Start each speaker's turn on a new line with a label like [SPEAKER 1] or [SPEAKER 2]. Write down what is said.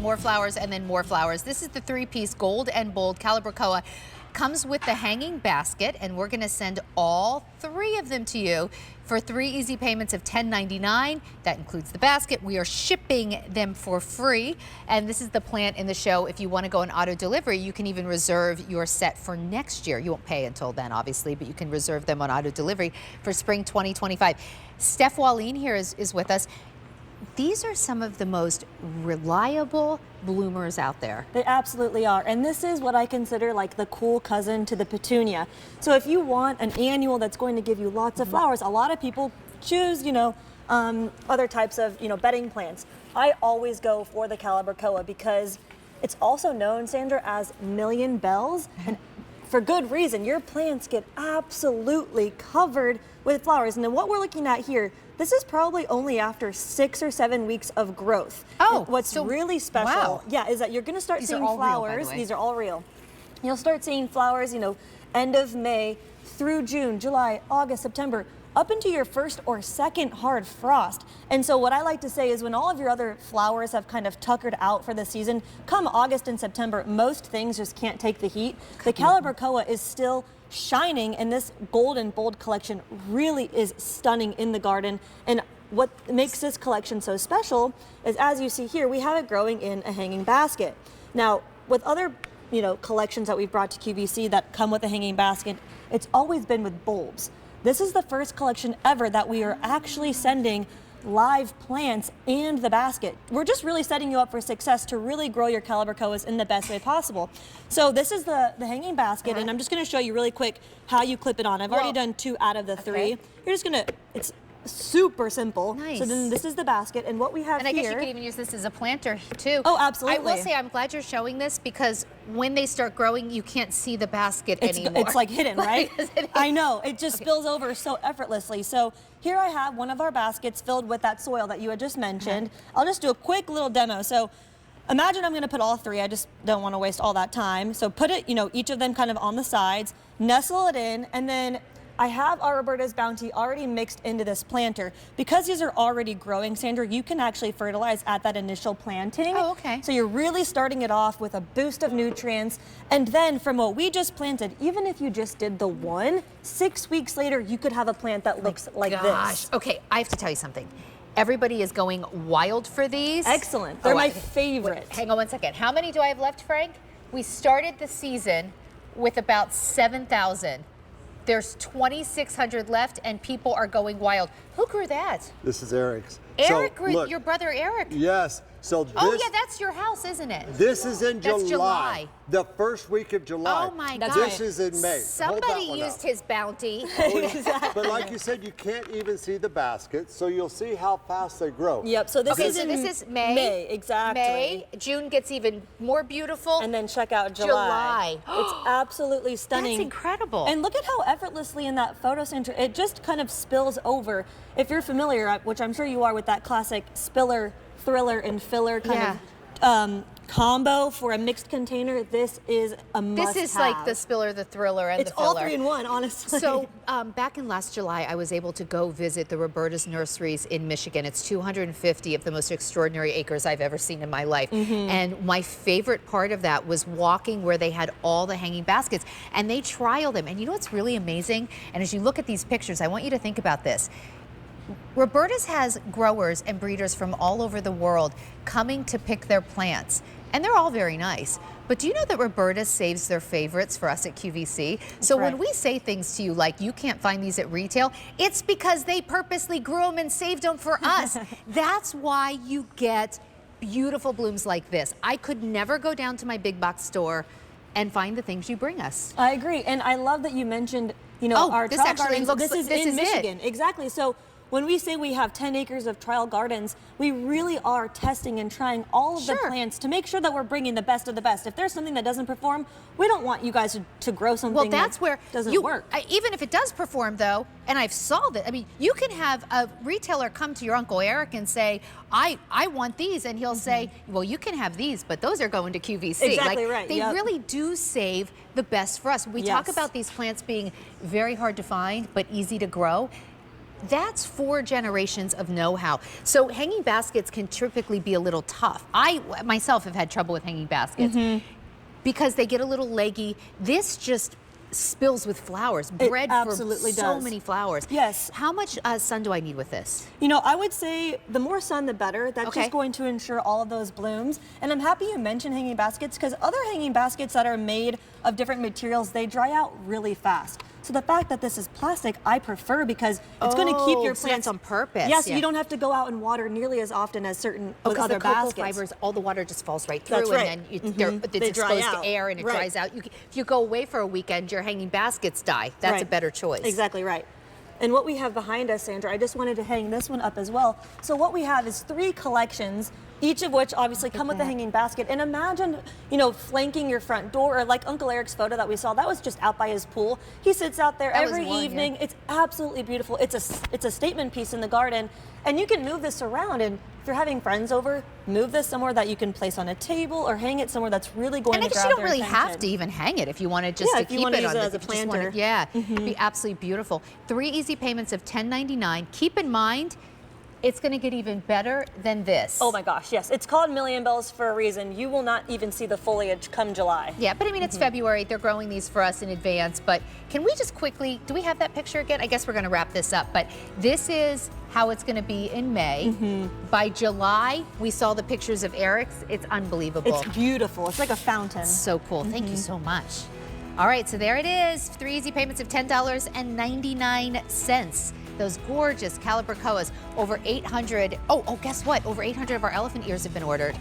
[SPEAKER 1] More flowers and then more flowers. This is the three-piece gold and bold Calibrachoa. Comes with the hanging basket, and we're going to send all three of them to you for 3 easy payments of $10.99. That includes the basket. We are shipping them for free, and this is the plant in the show. If you want to go on auto delivery, you can even reserve your set for next year. You won't pay until then, obviously, but you can reserve them on auto delivery for spring 2025. Steph Wallin here is with us. These are some of the most reliable bloomers out there.
[SPEAKER 2] They absolutely are. And this is what I consider like the cool cousin to the petunia. So if you want an annual that's going to give you lots of flowers, a lot of people choose, other types of, bedding plants. I always go for the Calibrachoa because it's also known, Sandra, as million bells. And for good reason. Your plants get absolutely covered with flowers. And then what we're looking at here, this is probably only after 6 or 7 weeks of growth.
[SPEAKER 1] Oh,
[SPEAKER 2] and what's really special, is that you're going to start seeing flowers. These are all real. You'll start seeing flowers, end of May through June, July, August, September, up into your first or second hard frost. And so what I like to say is when all of your other flowers have kind of tuckered out for the season, come August and September, most things just can't take the heat. The Calibrachoa is still shining, and this gold and bold collection really is stunning in the garden. And what makes this collection so special is, as you see here, we have it growing in a hanging basket. Now, with other collections that we've brought to QVC that come with a hanging basket, it's always been with bulbs. This is the first collection ever that we are actually sending live plants and the basket. We're just really setting you up for success to really grow your Calibrachoas in the best way possible. So this is the hanging basket, and I'm just going to show you really quick how you clip it on. I've already done 2 out of the 3. You're just going to, it's super simple.
[SPEAKER 1] Nice.
[SPEAKER 2] So then this is the basket, and what we have here.
[SPEAKER 1] And I guess you could even use this as a planter too.
[SPEAKER 2] Oh, absolutely.
[SPEAKER 1] I will say I'm glad you're showing this because when they start growing, you can't see the basket anymore.
[SPEAKER 2] It's like hidden, right? I know, it just spills over so effortlessly. So here I have one of our baskets filled with that soil that you had just mentioned. I'll just do a quick little demo. So imagine I'm gonna put all 3. I just don't wanna waste all that time. So put it, each of them kind of on the sides, nestle it in, and then I have our Roberta's Bounty already mixed into this planter. Because these are already growing, Sandra, you can actually fertilize at that initial planting.
[SPEAKER 1] Oh, okay.
[SPEAKER 2] So you're really starting it off with a boost of nutrients. And then from what we just planted, even if you just did the 1, 6 weeks later, you could have a plant that looks like this.
[SPEAKER 1] Okay, I have to tell you something. Everybody is going wild for these.
[SPEAKER 2] Excellent. They're my favorite.
[SPEAKER 1] Wait, hang on one second. How many do I have left, Frank? We started the season with about 7,000. There's 2,600 left, and people are going wild. Who grew that?
[SPEAKER 3] This is Eric's.
[SPEAKER 1] Eric grew, your brother Eric?
[SPEAKER 3] Yes. So this,
[SPEAKER 1] oh, yeah, that's your house, isn't it?
[SPEAKER 3] This is in July.
[SPEAKER 1] That's July.
[SPEAKER 3] The first week of July.
[SPEAKER 1] Oh, my God.
[SPEAKER 3] This is in May.
[SPEAKER 1] Somebody used his bounty.
[SPEAKER 3] Oh, yeah. But like you said, you can't even see the basket, so you'll see how fast they grow.
[SPEAKER 2] Yep, so this is
[SPEAKER 1] May.
[SPEAKER 2] May, exactly.
[SPEAKER 1] May. June gets even more beautiful.
[SPEAKER 2] And then check out July. It's absolutely stunning.
[SPEAKER 1] That's incredible.
[SPEAKER 2] And look at how effortlessly in that photo center, it just kind of spills over. If you're familiar, which I'm sure you are, with that classic spiller, thriller, and filler kind of combo for a mixed container, this is a must-have.
[SPEAKER 1] This is like the spiller, the thriller, and the filler.
[SPEAKER 2] It's all 3 in 1, honestly.
[SPEAKER 1] So back in last July, I was able to go visit the Roberta's nurseries in Michigan. It's 250 of the most extraordinary acres I've ever seen in my life. And my favorite part of that was walking where they had all the hanging baskets, and they trial them. And you know what's really amazing? And as you look at these pictures, I want you to think about this. Roberta's has growers and breeders from all over the world coming to pick their plants, and they're all very nice. But do you know that Roberta saves their favorites for us at QVC? So when we say things to you like you can't find these at retail, it's because they purposely grew them and saved them for us. That's why you get beautiful blooms like this. I could never go down to my big box store and find the things you bring us.
[SPEAKER 2] I agree, and I love that you mentioned, our trial gardens. This is in Michigan. Exactly. So when we say we have 10 acres of trial gardens, we really are testing and trying all of the plants to make sure that we're bringing the best of the best. If there's something that doesn't perform, we don't want you guys to grow something that doesn't work.
[SPEAKER 1] Even if it does perform, though, and I've solved it, I mean, you can have a retailer come to your Uncle Eric and say, I want these, and he'll say, well, you can have these, but those are going to QVC.
[SPEAKER 2] Exactly right.
[SPEAKER 1] They really do save the best for us. We talk about these plants being very hard to find, but easy to grow. That's 4 generations of know-how. So hanging baskets can typically be a little tough. I myself have had trouble with hanging baskets because they get a little leggy. This just spills with flowers. Bred for so many flowers.
[SPEAKER 2] Yes.
[SPEAKER 1] How much sun do I need with this?
[SPEAKER 2] You know, I would say the more sun, the better. That's just going to ensure all of those blooms. And I'm happy you mentioned hanging baskets because other hanging baskets that are made of different materials, they dry out really fast. So the fact that this is plastic, I prefer because it's going to keep your plants.
[SPEAKER 1] So that's on purpose.
[SPEAKER 2] Yes, you don't have to go out and water nearly as often as certain other
[SPEAKER 1] the cocoa
[SPEAKER 2] baskets.
[SPEAKER 1] fibers, all the water just falls right through,
[SPEAKER 2] That's right.
[SPEAKER 1] and then it's exposed to air and it dries out. If you go away for a weekend, your hanging baskets die. That's a better choice.
[SPEAKER 2] Exactly right. And what we have behind us, Sandra, I just wanted to hang this one up as well. So what we have is 3 collections, each of which obviously come with a hanging basket. And imagine, you know, flanking your front door, or like Uncle Eric's photo that we saw, that was just out by his pool. He sits out there every evening. It's absolutely beautiful. It's a statement piece in the garden. And you can move this around, and if you're having friends over, move this somewhere that you can place on a table or hang it somewhere that's really going to grab their attention.
[SPEAKER 1] And I guess you don't really have to even hang it if you wanted just to keep it on
[SPEAKER 2] as a planter.
[SPEAKER 1] It'd be absolutely beautiful. 3 easy payments of $10.99. Keep in mind, it's going to get even better than this.
[SPEAKER 2] Oh my gosh, yes. It's called Million Bells for a reason. You will not even see the foliage come July.
[SPEAKER 1] Yeah, but I mean, it's February. They're growing these for us in advance. But can we just quickly, do we have that picture again? I guess we're going to wrap this up. But this is how it's going to be in May. By July, we saw the pictures of Eric's. It's unbelievable.
[SPEAKER 2] It's beautiful. It's like a fountain.
[SPEAKER 1] So cool. Thank you so much. All right, so there it is. 3 easy payments of $10.99. Those gorgeous Calibrachoas, over 800. Oh, guess what? Over 800 of our elephant ears have been ordered.